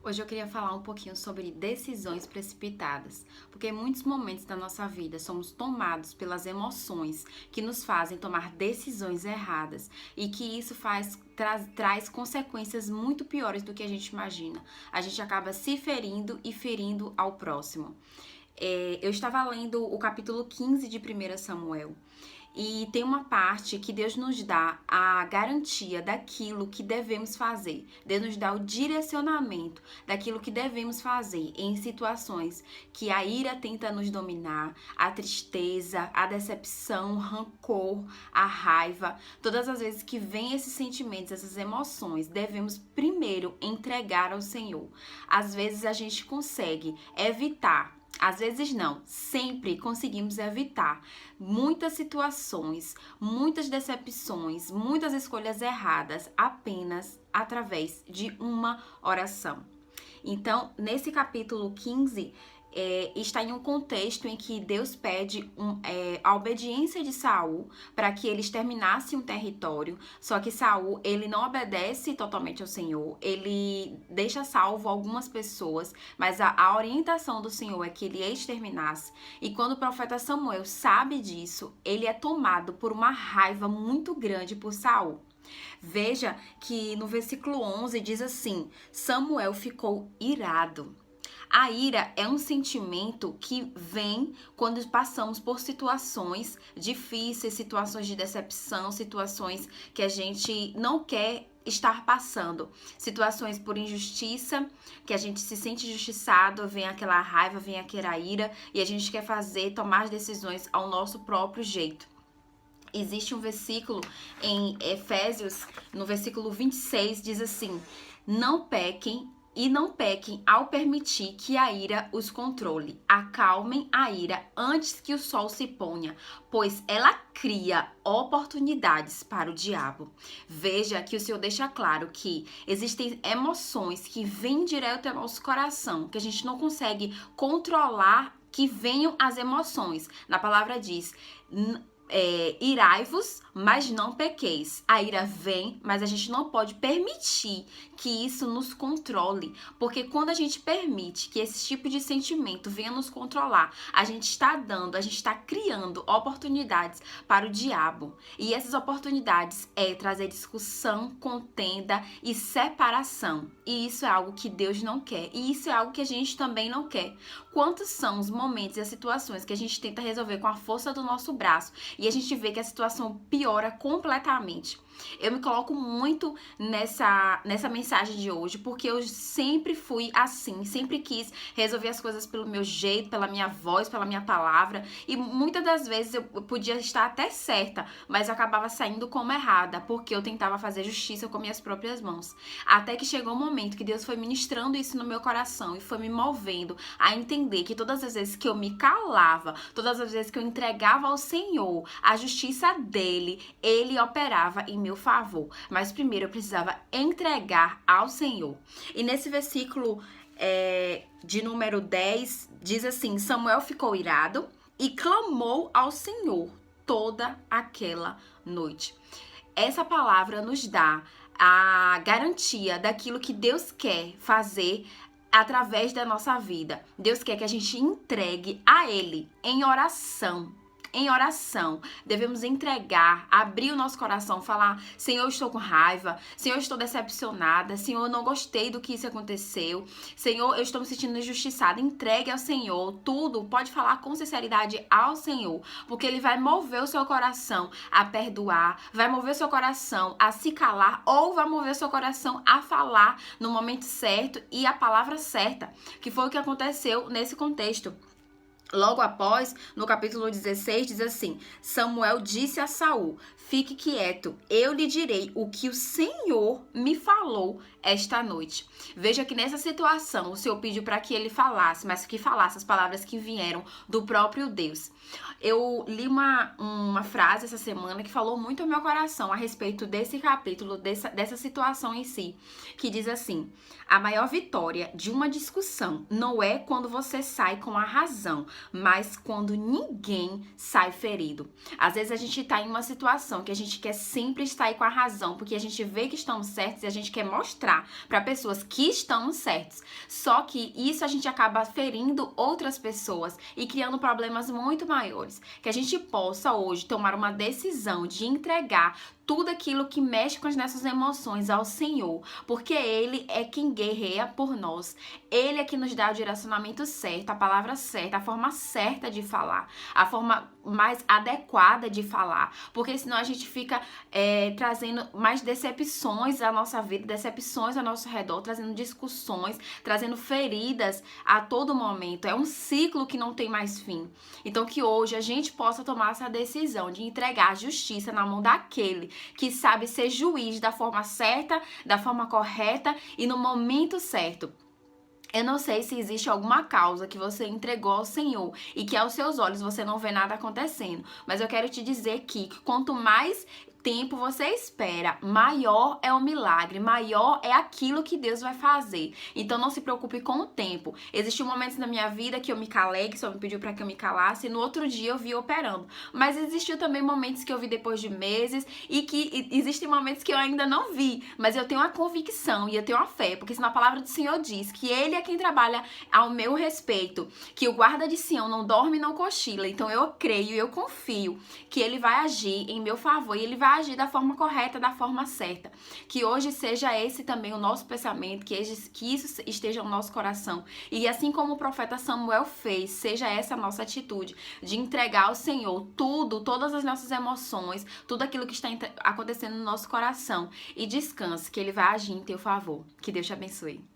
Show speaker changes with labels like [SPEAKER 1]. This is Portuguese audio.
[SPEAKER 1] Hoje eu queria falar um pouquinho sobre decisões precipitadas, porque em muitos momentos da nossa vida somos tomados pelas emoções que nos fazem tomar decisões erradas e que isso traz consequências muito piores do que a gente imagina. A gente acaba se ferindo e ferindo ao próximo. Eu estava lendo o capítulo 15 de 1 Samuel. E tem uma parte que Deus nos dá a garantia daquilo que devemos fazer. Deus nos dá o direcionamento daquilo que devemos fazer em situações que a ira tenta nos dominar, a tristeza, a decepção, o rancor, a raiva. Todas as vezes que vem esses sentimentos, essas emoções, devemos primeiro entregar ao Senhor. Às vezes a gente consegue evitar. Às vezes não, sempre conseguimos evitar muitas situações, muitas decepções, muitas escolhas erradas apenas através de uma oração. Então, nesse capítulo 15, está em um contexto em que Deus pede a obediência de Saul para que eles terminassem um território, só que Saul, ele não obedece totalmente ao Senhor, ele deixa salvo algumas pessoas, mas a orientação do Senhor é que ele exterminasse, e quando o profeta Samuel sabe disso, ele é tomado por uma raiva muito grande por Saul. Veja que no versículo 11 diz assim: Samuel ficou irado. A ira é um sentimento que vem quando passamos por situações difíceis, situações de decepção, situações que a gente não quer estar passando, situações por injustiça, que a gente se sente injustiçado, vem aquela raiva, vem aquela ira e a gente quer tomar as decisões ao nosso próprio jeito. Existe um versículo em Efésios, no versículo 26, diz assim: não pequem ao permitir que a ira os controle. Acalmem a ira antes que o sol se ponha, pois ela cria oportunidades para o diabo. Veja que o Senhor deixa claro que existem emoções que vêm direto ao nosso coração, que a gente não consegue controlar, que venham as emoções. Na palavra diz: irai-vos, mas não pequeis. A ira vem, mas a gente não pode permitir que isso nos controle, porque quando a gente permite que esse tipo de sentimento venha nos controlar, a gente está criando oportunidades para o diabo. E essas oportunidades é trazer discussão, contenda e separação. E isso é algo que Deus não quer. E isso é algo que a gente também não quer. Quantos são os momentos e as situações que a gente tenta resolver com a força do nosso braço e a gente vê que a situação piora completamente? Eu me coloco muito nessa mensagem de hoje, porque eu sempre fui assim, sempre quis resolver as coisas pelo meu jeito, pela minha voz, pela minha palavra, e muitas das vezes eu podia estar até certa, mas eu acabava saindo como errada, porque eu tentava fazer justiça com minhas próprias mãos. Até que chegou um momento que Deus foi ministrando isso no meu coração e foi me movendo a entender que todas as vezes que eu me calava, todas as vezes que eu entregava ao Senhor a justiça dele, ele operava em meu favor. Mas primeiro eu precisava entregar ao Senhor. E nesse versículo de número 10, diz assim: Samuel ficou irado e clamou ao Senhor toda aquela noite. Essa palavra nos dá a garantia daquilo que Deus quer fazer através da nossa vida. Deus quer que a gente entregue a Ele em oração. Em oração, devemos entregar, abrir o nosso coração, falar: Senhor, eu estou com raiva, Senhor, eu estou decepcionada, Senhor, eu não gostei do que isso aconteceu, Senhor, eu estou me sentindo injustiçada. Entregue ao Senhor tudo, pode falar com sinceridade ao Senhor, porque Ele vai mover o seu coração a perdoar, vai mover o seu coração a se calar, ou vai mover o seu coração a falar no momento certo e a palavra certa, que foi o que aconteceu nesse contexto. Logo após, no capítulo 16, diz assim: Samuel disse a Saul: fique quieto, eu lhe direi o que o Senhor me falou esta noite. Veja que nessa situação o Senhor pediu para que ele falasse, mas que falasse as palavras que vieram do próprio Deus. Eu li uma frase essa semana que falou muito ao meu coração a respeito desse capítulo, dessa situação em si, que diz assim: a maior vitória de uma discussão não é quando você sai com a razão, mas quando ninguém sai ferido. Às vezes a gente tá em uma situação que a gente quer sempre estar aí com a razão, porque a gente vê que estamos certos e a gente quer mostrar apontar para pessoas que estão certas. Só que isso a gente acaba ferindo outras pessoas e criando problemas muito maiores. Que a gente possa hoje tomar uma decisão de entregar tudo aquilo que mexe com as nossas emoções ao Senhor, porque Ele é quem guerreia por nós. Ele é que nos dá o direcionamento certo, a palavra certa, a forma certa de falar, a forma mais adequada de falar, porque senão a gente fica trazendo mais decepções à nossa vida, decepções ao nosso redor, trazendo discussões, trazendo feridas a todo momento. É um ciclo que não tem mais fim. Então que hoje a gente possa tomar essa decisão de entregar a justiça na mão daquele que sabe ser juiz da forma certa, da forma correta e no momento certo. Eu não sei se existe alguma causa que você entregou ao Senhor e que aos seus olhos você não vê nada acontecendo, mas eu quero te dizer que quanto mais tempo você espera, maior é o milagre, maior é aquilo que Deus vai fazer. Então não se preocupe com o tempo. Existiam momentos na minha vida que eu me calei, que o Senhor me pediu para que eu me calasse, e no outro dia eu vi operando. Mas existiu também momentos que eu vi depois de meses e que existem momentos que eu ainda não vi, mas eu tenho a convicção e eu tenho a fé, porque senão a palavra do Senhor diz que Ele é quem trabalha ao meu respeito, que o guarda de Sião não dorme e não cochila. Então eu creio e eu confio que Ele vai agir em meu favor e Ele vai agir da forma correta, da forma certa. Que hoje seja esse também o nosso pensamento, que isso esteja no nosso coração. E assim como o profeta Samuel fez, seja essa a nossa atitude de entregar ao Senhor tudo, todas as nossas emoções, tudo aquilo que está acontecendo no nosso coração. E descanse, que Ele vai agir em teu favor. Que Deus te abençoe.